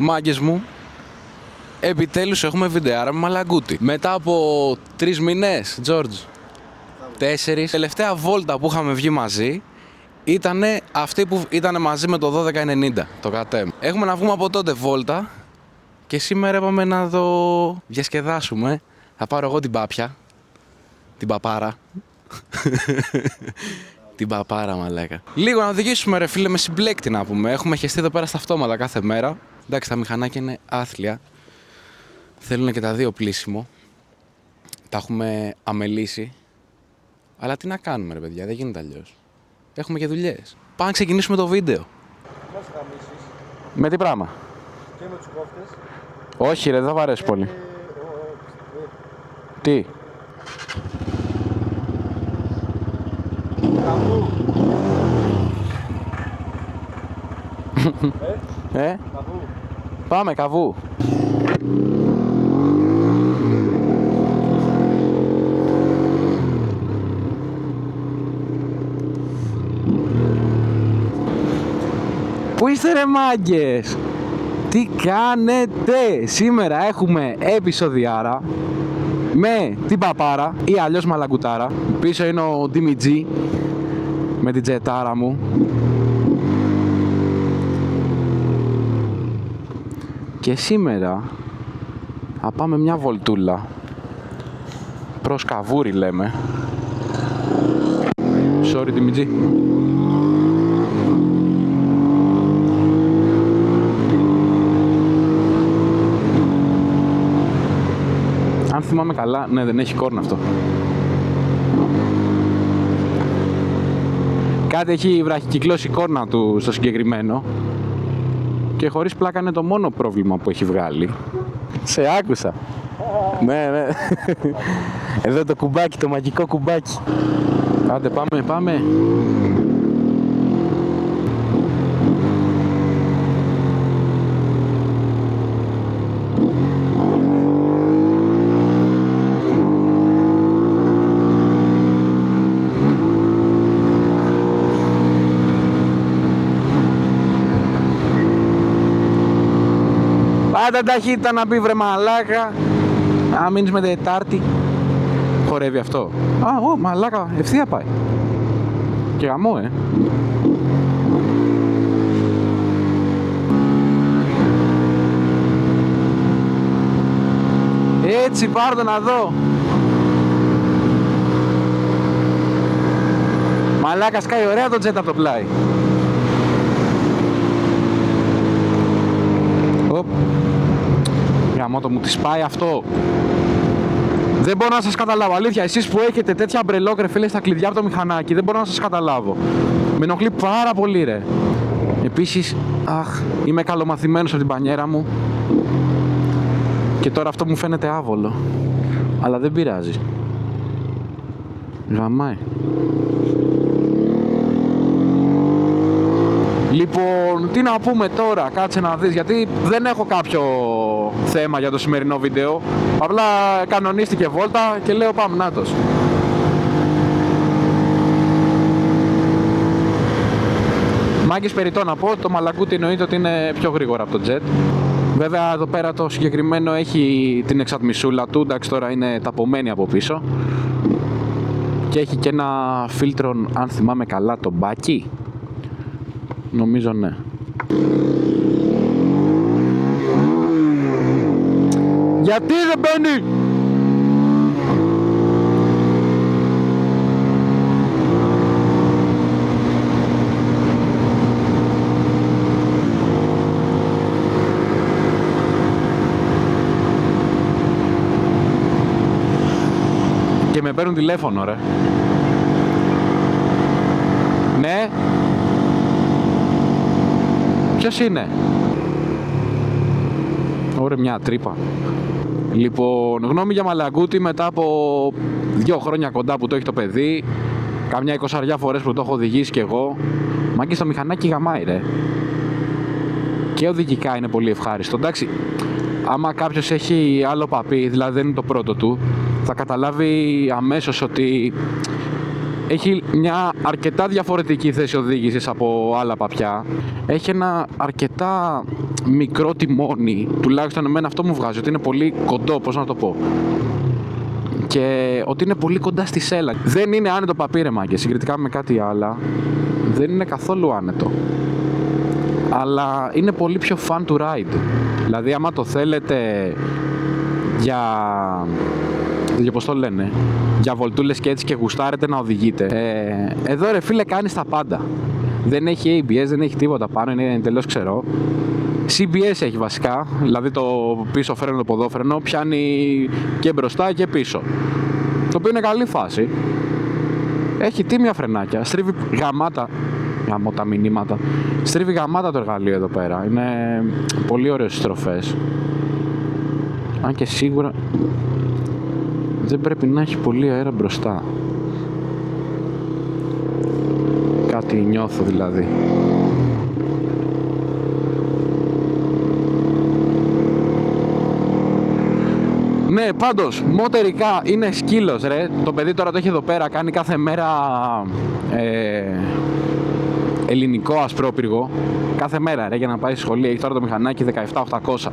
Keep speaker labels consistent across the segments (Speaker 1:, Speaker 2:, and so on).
Speaker 1: Μάγκες μου, επιτέλους έχουμε βιντεάρα με Μαλαγκούτη. Μετά από 3 μήνες, George, 4, τελευταία βόλτα που είχαμε βγει μαζί ήταν αυτή που ήταν μαζί με το 1290, το κατέμ. Έχουμε να βγούμε από τότε βόλτα και σήμερα είπαμε να το διασκεδάσουμε. Θα πάρω εγώ την πάπια, την παπάρα. Την παπάρα, μαλάκα. Λίγο να οδηγήσουμε, ρε φίλε, με συμπλέκτη να πούμε. Έχουμε χεστεί εδώ πέρα στα αυτόματα κάθε μέρα. Εντάξει, τα μηχανάκια είναι άθλια. Θέλουν και τα δύο πλήσιμο. Τα έχουμε αμελήσει. Αλλά τι να κάνουμε, ρε παιδιά, δεν γίνεται αλλιώς. Έχουμε και δουλειές. Πάμε να ξεκινήσουμε το βίντεο.
Speaker 2: Πώς θα μίσεις?
Speaker 1: Με τι πράγμα?
Speaker 2: Και με τους κόφτες.
Speaker 1: Όχι, ρε, δεν θα β' αρέσει πολύ. Τι?
Speaker 2: Καβού. Καβού.
Speaker 1: Πάμε, καβού. Πού είστε, ρε μάγκες? Τι κάνετε? Σήμερα έχουμε επεισοδιάρα με την παπάρα ή αλλιώς μαλαγκουτάρα. Πίσω είναι ο Dimmy G με την τζετάρα μου. Και σήμερα θα πάμε μια βολτούλα προς Καβούρι, λέμε. Sorry, Dimmy G. Αν θυμάμαι καλά, ναι, δεν έχει κόρνα αυτό. Κάτι έχει βραχικυκλώσει η κόρνα του στο συγκεκριμένο. Και χωρίς πλάκα είναι το μόνο πρόβλημα που έχει βγάλει. Σε άκουσα. Ναι. Εδώ το κουμπάκι, το μαγικό κουμπάκι. Άντε, πάμε. Πάντα ταχύτητα να πει, βρε μαλάκα. Αν μείνεις με Τετάρτη. Χορεύει αυτό. Μαλάκα, ευθεία πάει. Και γαμό, Έτσι, πάρ' το να δω. Μαλάκα, σκάει ωραία το τζετ από το πλάι. Γαμώτο μου, τη σπάει αυτό. Δεν μπορώ να σας καταλάβω, αλήθεια, εσείς που έχετε τέτοια μπρελόκ, ρε φίλε, στα κλειδιά από το μηχανάκι, δεν μπορώ να σας καταλάβω. Με ενοχλεί πάρα πολύ, ρε. Επίσης, είμαι καλομαθημένος από την πανιέρα μου. Και τώρα αυτό μου φαίνεται άβολο. Αλλά δεν πειράζει. Γαμάει. Λοιπόν, τι να πούμε τώρα, κάτσε να δεις, γιατί δεν έχω κάποιο θέμα για το σημερινό βίντεο. Απλά κανονίστηκε βόλτα και λέω πάμε, νάτος. Μάγκες, περιττό να πω, το Μαλαγκούτη εννοείται ότι είναι πιο γρήγορα από το jet. Βέβαια εδώ πέρα το συγκεκριμένο έχει την εξατμισούλα του, εντάξει, τώρα είναι ταπωμένη από πίσω. Και έχει και ένα φίλτρο, αν θυμάμαι καλά, το μπάκι. Νομίζω ναι. Γιατί δεν μπαίνει? Και με παίρνουν τηλέφωνο, ρε. Ναι. Ποιος είναι? Ωραία, μια τρύπα. Λοιπόν, γνώμη για Μαλαγκούτη μετά από 2 χρόνια κοντά που το έχει το παιδί. Καμιά 20 φορές που το έχω οδηγήσει κι εγώ. Μάγκες, το μηχανάκι γαμάει, ρε. Και οδηγικά είναι πολύ ευχάριστο. Εντάξει, άμα κάποιος έχει άλλο παπί, δηλαδή δεν είναι το πρώτο του, θα καταλάβει αμέσως ότι
Speaker 3: Έχει μια αρκετά διαφορετική θέση οδήγησης από άλλα παπιά. Έχει ένα αρκετά μικρό τιμόνι, τουλάχιστον εμένα αυτό μου βγάζει, ότι είναι πολύ κοντό, πώς να το πω. Και ότι είναι πολύ κοντά στη σέλα. Δεν είναι άνετο παπί ρε μάγκες, συγκριτικά με κάτι άλλα. Δεν είναι καθόλου άνετο. Αλλά είναι πολύ πιο fun to ride. Δηλαδή άμα το θέλετε για πώς το λένε, για βολτούλες και έτσι και γουστάρετε να οδηγείτε, εδώ ρε φίλε κάνεις τα πάντα. Δεν έχει ABS, δεν έχει τίποτα πάνω, είναι εντελώς ξερό. CBS έχει βασικά, δηλαδή το πίσω φρένο, το ποδόφρενο πιάνει και μπροστά και πίσω, το οποίο είναι καλή φάση. Έχει τίμια φρενάκια, στρίβει γαμάτα, γαμώ τα μηνύματα, στρίβει γαμάτα το εργαλείο εδώ πέρα, είναι πολύ ωραίες στροφές. Αν και σίγουρα δεν πρέπει να έχει πολύ αέρα μπροστά. Κάτι νιώθω δηλαδή. Ναι, πάντως, μοτερικά είναι σκύλος ρε. Το παιδί τώρα το έχει εδώ πέρα, κάνει κάθε μέρα ελληνικό ασπρόπυργο. Κάθε μέρα ρε, για να πάει στη σχολή. Έχει τώρα το μηχανάκι 17.800.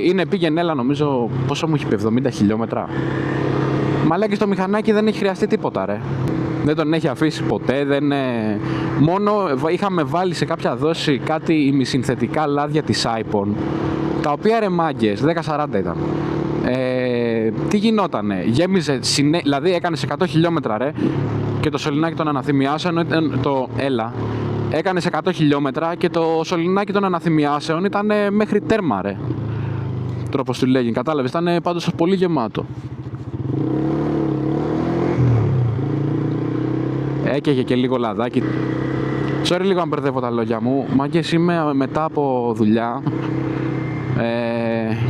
Speaker 3: Είναι πήγαινε έλα νομίζω, πόσο μου έχει πει, 70 χιλιόμετρα. Μαλάκι στο μηχανάκι δεν έχει χρειαστεί τίποτα ρε. Δεν τον έχει αφήσει ποτέ, μόνο είχαμε βάλει σε κάποια δόση κάτι ημισυνθετικά λάδια της Ipon, τα οποία ρε μάγκες, 10-40 ήταν. Τι γινότανε, γέμιζε, δηλαδή έκανε σε 100 χιλιόμετρα ρε, και το σωληνάκι των αναθυμιάσεων έκανε σε 100 χιλιόμετρα και το σωληνάκι των αναθυμιάσεων ήταν μέχρι τέρμα ρε. Τρόπος του λέγει, κατάλαβες, ήταν πάντως πολύ γεμάτο. Έκαιγε και λίγο λαδάκι. Sorry λίγο αν μπερδεύω τα λόγια μου. Μάγκες, είμαι μετά από δουλειά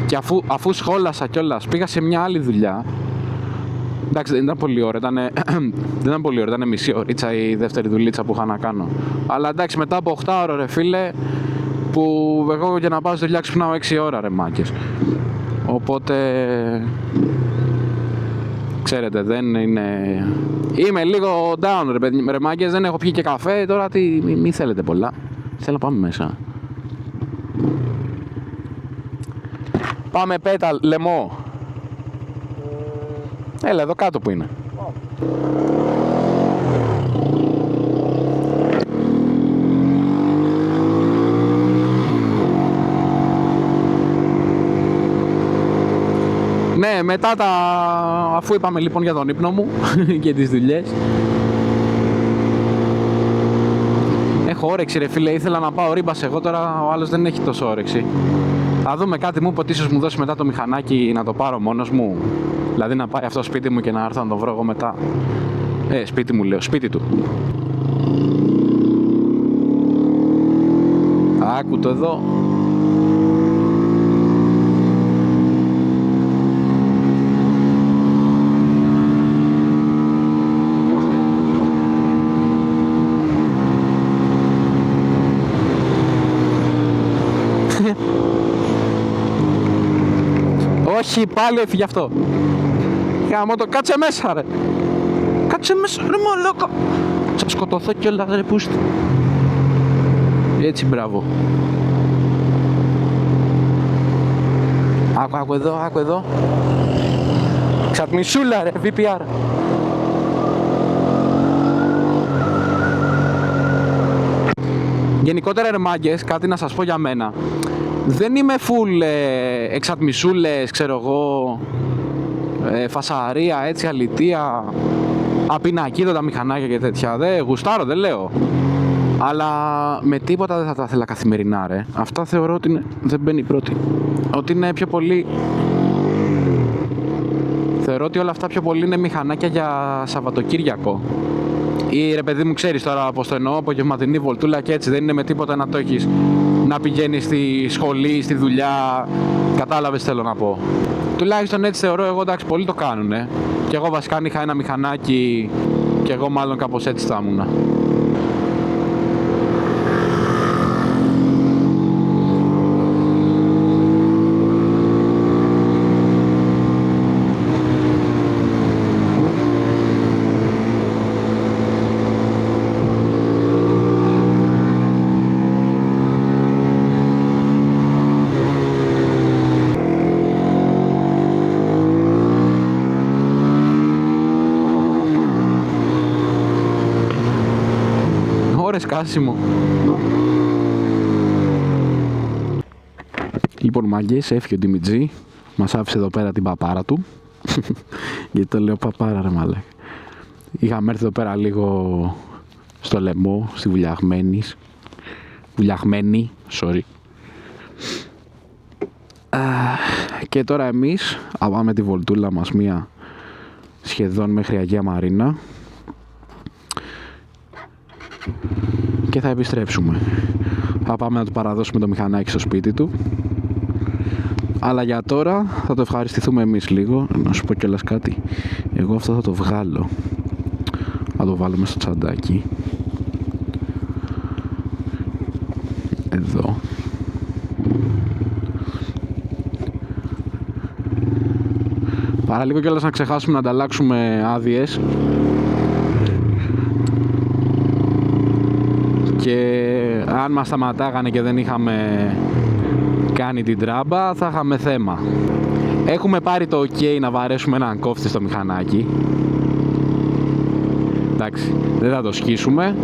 Speaker 3: και αφού σχόλασα κιόλας πήγα σε μια άλλη δουλειά. Εντάξει, δεν ήταν πολύ ώρα, δεν ήταν πολύ ώρα, ήταν μισή ωρίτσα η δεύτερη δουλίτσα που είχα να κάνω. Αλλά εντάξει, μετά από 8 ώρα ρε φίλε, που εγώ για να πάω στη δουλειά ξυπνάω 6 ώρα ρε μάγκες. Οπότε ξέρετε, δεν είναι... Είμαι λίγο down ρε μάγκες, δεν έχω πιει και καφέ, τώρα μη θέλετε πολλά. Θέλω να πάμε μέσα. Πάμε πέταλ, λαιμό. Έλα εδώ κάτω που είναι. Ναι, μετά αφού είπαμε λοιπόν για τον ύπνο μου και τις δουλειές, έχω όρεξη ρε φίλε, ήθελα να πάω ρίμπας εγώ, τώρα ο άλλος δεν έχει τόσο όρεξη. Θα δούμε, κάτι μου είπε ότι ίσως μου δώσει μετά το μηχανάκι να το πάρω μόνος μου. Δηλαδή να πάει αυτό σπίτι μου και να έρθω να το βρω εγώ μετά. Σπίτι μου λέω, σπίτι του. Άκου το εδώ. Όχι, πάλι έφυγε αυτό. Γάμο το, κάτσε μέσα ρε. Κάτσε μέσα ρε μαλάκα. Θα σκοτωθώ κιόλας ρε πούστη. Έτσι, μπράβο. Άκου εδώ, άκου εδώ. Ξατμισούλα ρε, VPR. Γενικότερα ρε μάγκες, κάτι να σας πω για μένα. Δεν είμαι full εξατμισούλες, ξέρω εγώ, φασαρία, έτσι, αλητία, απεινακίδωτα μηχανάκια και τέτοια. Δεν γουστάρω, δεν λέω. Αλλά με τίποτα δεν θα τα ήθελα καθημερινά ρε. Αυτά θεωρώ ότι είναι, δεν μπαίνει πρώτη. Ότι είναι πιο πολύ... Θεωρώ ότι όλα αυτά πιο πολύ είναι μηχανάκια για Σαββατοκύριακο. Ή ρε παιδί μου, ξέρεις τώρα πως το εννοώ, απογευματινή βολτούλα και έτσι, δεν είναι με τίποτα να το έχεις, να πηγαίνεις στη σχολή, στη δουλειά, κατάλαβες θέλω να πω. Τουλάχιστον έτσι θεωρώ εγώ, εντάξει, πολλοί το κάνουνε. Και εγώ βασικά αν είχα ένα μηχανάκι, και εγώ μάλλον κάπως έτσι θα ήμουνα. σκάσιμο. Λοιπόν, μάγκες, έφυγε ο Ντιμιτζή. Μας άφησε εδώ πέρα την παπάρα του. Γιατί το λέω παπάρα, ρε μαλάκα. Είχαμε έρθει εδώ πέρα λίγο στο λαιμό, στη Βουλιαγμένη, sorry. Και τώρα εμείς πάμε τη βολτούλα μας μία σχεδόν μέχρι Αγία Μαρίνα και θα επιστρέψουμε. Θα πάμε να του παραδώσουμε το μηχανάκι στο σπίτι του, αλλά για τώρα θα το ευχαριστηθούμε εμείς λίγο. Να σου πω κιόλας κάτι, εγώ αυτό θα το βγάλω, θα το βάλουμε στο τσαντάκι εδώ. Παραλίγο κιόλας να ξεχάσουμε να ανταλλάξουμε άδειες και αν μας σταματάγανε και δεν είχαμε κάνει την τράμπα θα είχαμε θέμα. Έχουμε πάρει το ok να βαρέσουμε έναν κόφτη στο μηχανάκι. Εντάξει, δεν θα το σκίσουμε.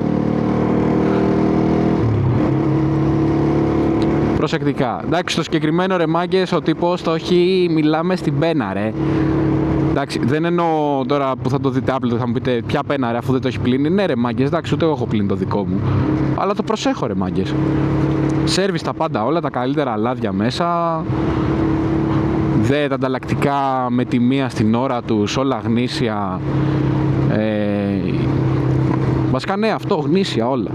Speaker 3: Προσεκτικά. Εντάξει, στο συγκεκριμένο ρε μάγκες, ο τύπος το έχει, μιλάμε στην πένα ρε. Εντάξει, δεν εννοώ τώρα που θα το δείτε άπλωτο, θα μου πείτε ποια πένα ρε αφού δεν το έχει πλύνει. Ναι ρε μάγκες, εντάξει, ούτε εγώ έχω πλύνει το δικό μου. Αλλά το προσέχω ρε μάγκες. Σέρβις τα πάντα όλα, τα καλύτερα λάδια μέσα. Δε τα ανταλλακτικά με τη μία στην ώρα τους, όλα γνήσια. Βασικά ναι, αυτό γνήσια όλα.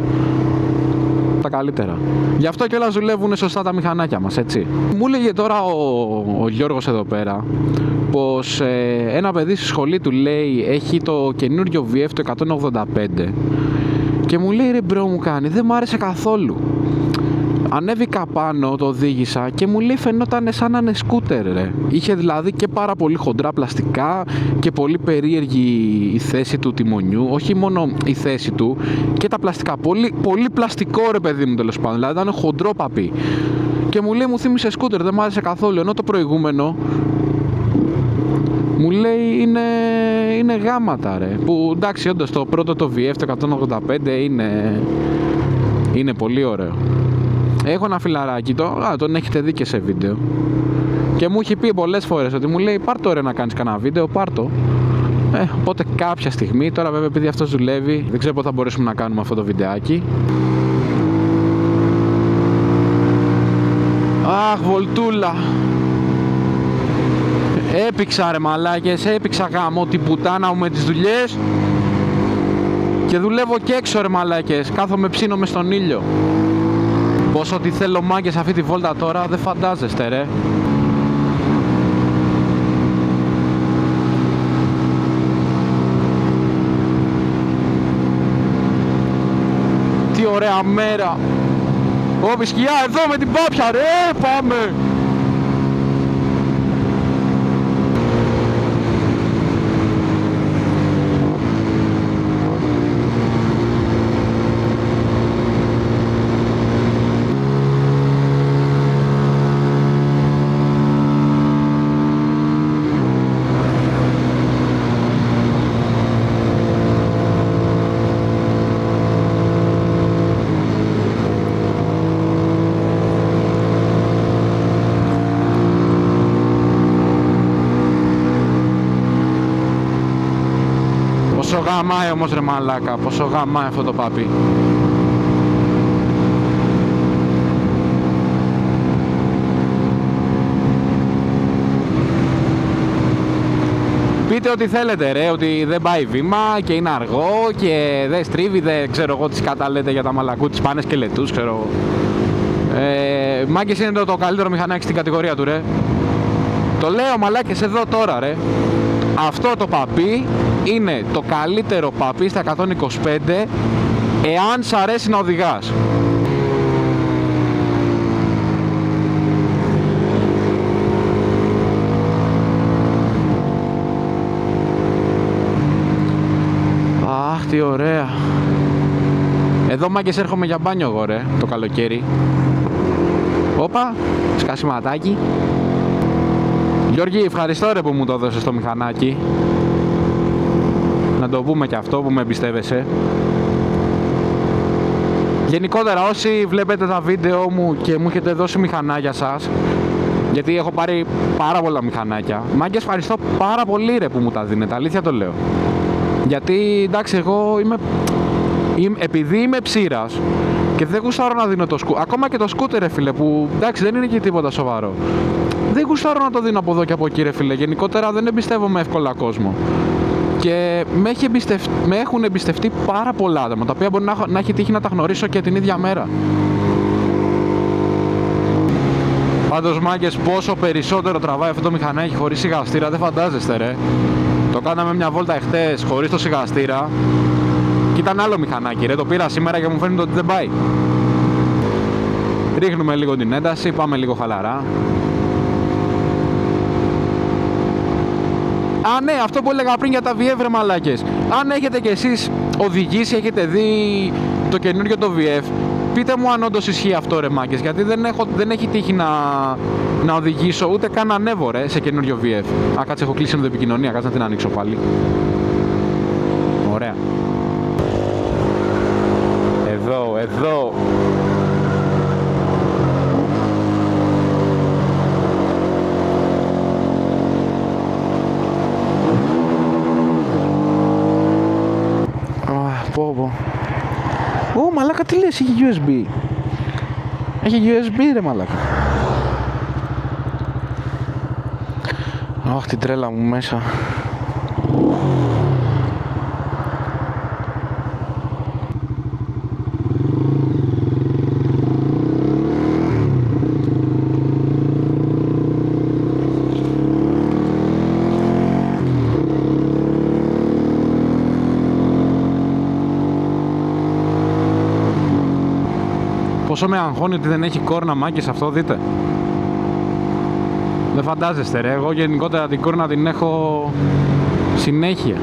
Speaker 3: Τα καλύτερα. Γι' αυτό και όλα δουλεύουν σωστά τα μηχανάκια μας, έτσι. Μου έλεγε τώρα ο Γιώργος εδώ πέρα πως ένα παιδί στη σχολή του λέει έχει το καινούριο VF το 185 και μου λέει ρε μπρο μου κάνει, δεν μου άρεσε καθόλου. Ανέβηκα πάνω, το οδήγησα και μου λέει φαινόταν σαν να είναι σκούτερ ρε. Είχε δηλαδή και πάρα πολύ χοντρά πλαστικά και πολύ περίεργη η θέση του τιμονιού. Όχι μόνο η θέση του και τα πλαστικά. Πολύ πλαστικό ρε παιδί μου τέλος πάντων. Δηλαδή ήταν χοντρό παπί. Και μου λέει μου θύμισε σκούτερ, δεν μου άρεσε καθόλου. Ενώ το προηγούμενο μου λέει είναι γάματα ρε. Που εντάξει όντως το πρώτο το VF το 185 είναι πολύ ωραίο. Έχω ένα φιλαράκι, τον έχετε δει και σε βίντεο και μου έχει πει πολλές φορές ότι μου λέει πάρ' το ρε να κάνεις κανένα βίντεο, πάρ' το. Οπότε κάποια στιγμή, τώρα βέβαια επειδή αυτός δουλεύει, δεν ξέρω πότε θα μπορέσουμε να κάνουμε αυτό το βιντεάκι. Αχ, βολτούλα. Έπηξα ρε μαλάκες, έπηξα γάμο την πουτάνα μου με τις δουλειές και δουλεύω και έξω ρε μαλάκες, κάθομαι ψήνομαι στον ήλιο. Πόσο τι θέλω μάγκες αυτή τη βόλτα τώρα δεν φαντάζεστε ρε. Τι ωραία μέρα. Όπι σκιά εδώ με την πάπια ρε, πάμε. Πόσο γαμάει όμως ρε μαλάκα, πόσο γαμάει αυτό το πάπι. Πείτε ό,τι θέλετε ρε, ότι δεν πάει βήμα και είναι αργό και δεν στρίβει, δεν ξέρω εγώ τι σκατά λέτε για τα μαλακού, τις πάνε σκελετούς, ξέρω. Μάγκες είναι το καλύτερο μηχανάκι στην κατηγορία του ρε. Το λέω μαλάκες εδώ τώρα ρε. Αυτό το παπί είναι το καλύτερο παπί στα 125 εάν σ' αρέσει να οδηγάς. Αχ, τι ωραία. Εδώ μάγκες έρχομαι για μπάνιο εγώ ρε, το καλοκαίρι. Όπα, σκασιματάκι. Γιώργη, ευχαριστώ ρε που μου το έδωσες στο μηχανάκι. Να το πούμε και αυτό που με εμπιστεύεσαι. Γενικότερα όσοι βλέπετε τα βίντεο μου και μου έχετε δώσει μηχανάκια σας, γιατί έχω πάρει πάρα πολλά μηχανάκια, μάγκες, ευχαριστώ πάρα πολύ ρε που μου τα δίνετε, αλήθεια το λέω. Γιατί εντάξει, εγώ επειδή είμαι ψήρας και δεν γουστάρω να δίνω το σκούτερ, ακόμα και το σκούτερ ρε φίλε, που εντάξει δεν είναι και τίποτα σοβαρό, δεν γουστάρω να το δίνω από εδώ και από εκεί ρε φίλε. Γενικότερα δεν εμπιστεύομαι εύκολα κόσμο. Και με έχουν εμπιστευτεί πάρα πολλά άτομα, τα οποία μπορεί να έχει τύχει να τα γνωρίσω και την ίδια μέρα. Πάντως μάγκες, πόσο περισσότερο τραβάει αυτό το μηχανάκι χωρίς σιγαστήρα δεν φαντάζεστε ρε. Το κάναμε μια βόλτα εχθές χωρίς το σιγαστήρα και ήταν άλλο μηχανάκι ρε, το πήρα σήμερα και μου φαίνεται ότι δεν πάει. Ρίχνουμε λίγο την ένταση, πάμε λίγο χαλαρά. Α, ναι, αυτό που έλεγα πριν για τα VF ρε μαλάκες. Αν έχετε κι εσείς οδηγήσει, έχετε δει το καινούριο το VF, πείτε μου αν όντως ισχύει αυτό ρε μάγκες, γιατί δεν έχει τύχει να οδηγήσω, ούτε καν να ανέβω ρε σε καινούριο VF. Α, κάτσε, έχω κλείσει ενδοεπικοινωνία, κάτσε να την ανοίξω πάλι. Ωραία. Εδώ. Πω. Ω, μαλάκα, τι λες, έχει USB. Έχει USB ρε μαλάκα. Αχ, την τρέλα μου μέσα. Πόσο με αγχώνει ότι δεν έχει κόρνα μάγκες αυτό, δείτε. Δεν φαντάζεστε ρε, εγώ γενικότερα την κόρνα την έχω συνέχεια.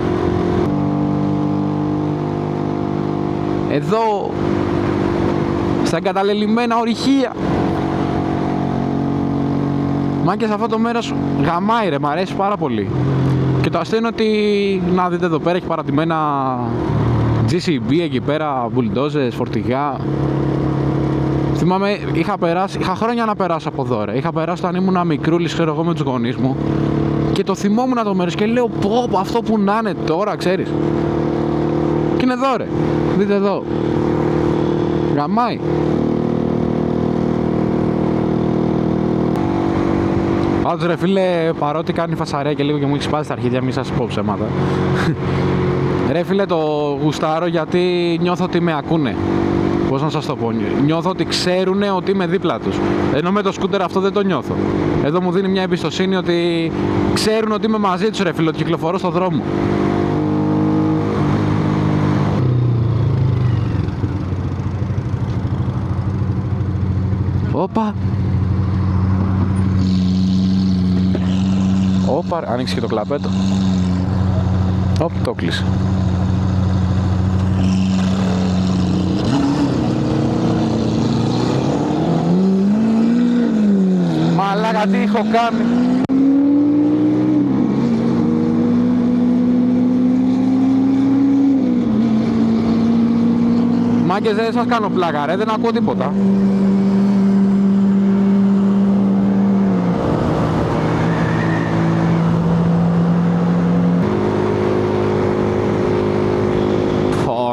Speaker 3: Εδώ, στα εγκαταλελειμμένα ορυχεία. Μάγκες, αυτό το μέρος γαμάει ρε, μ' αρέσει πάρα πολύ. Και το αστείο είναι ότι, να δείτε εδώ πέρα, έχει παρατημένα GCB εκεί πέρα, μπουλντόζες, φορτηγά. Θυμάμαι, είχα χρόνια να περάσω από εδώ ρε. Είχα περάσει όταν ήμουν μικρούλης, ξέρω εγώ, με τους γονείς μου. Και το θυμόμουν το μέρος και λέω πω, αυτό που να είναι τώρα, ξέρεις. Και είναι εδώ ρε. Δείτε εδώ. Γαμάει. Πάντως ρε φίλε, παρότι κάνει φασαρία και λίγο και μου έχει σπάσει τα αρχίδια, μη σας πω ψέματα. Ρε φίλε, το γουστάρω γιατί νιώθω ότι με ακούνε. Πώς να σας το πω, νιώθω ότι ξέρουν ότι είμαι δίπλα τους. Ενώ με το σκούτερ αυτό δεν το νιώθω. Εδώ μου δίνει μια εμπιστοσύνη ότι ξέρουν ότι είμαι μαζί τους ρε φίλε, ότι κυκλοφορώ στον δρόμο. Όπα, άνοιξε και το κλαπέτο. Το κλείσε. Μαλάκα, τι έχω κάνει. Μάγκες, δεν σας κάνω πλάκα ρε, δεν ακούω τίποτα.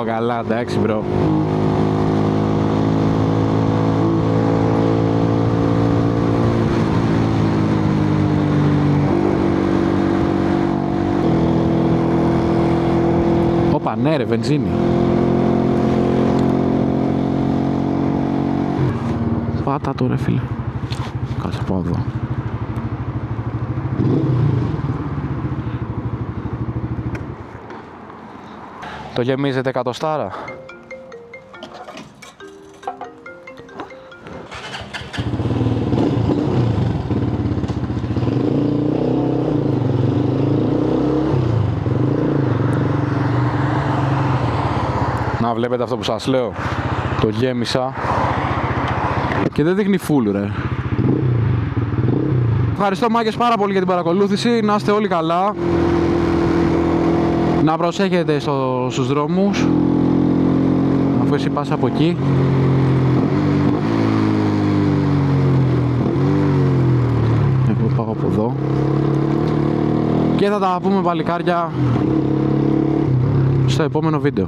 Speaker 3: Καλά, εντάξει μπρο. Όπα, ναι ρε, βενζίνη. Πάτα το ρε φίλε. Κάτσε πάω εδώ. Το γεμίζετε εκατοστάρα. Να βλέπετε αυτό που σας λέω. Το γέμισα και δεν δείχνει full ρε. Ευχαριστώ μάγκες πάρα πολύ για την παρακολούθηση. Να είστε όλοι καλά. Να προσέχετε στους δρόμους, αφού Γιώργο, εσύ πας από εκεί. Εγώ πάω από εδώ. Και θα τα πούμε παλικάρια στο επόμενο βίντεο.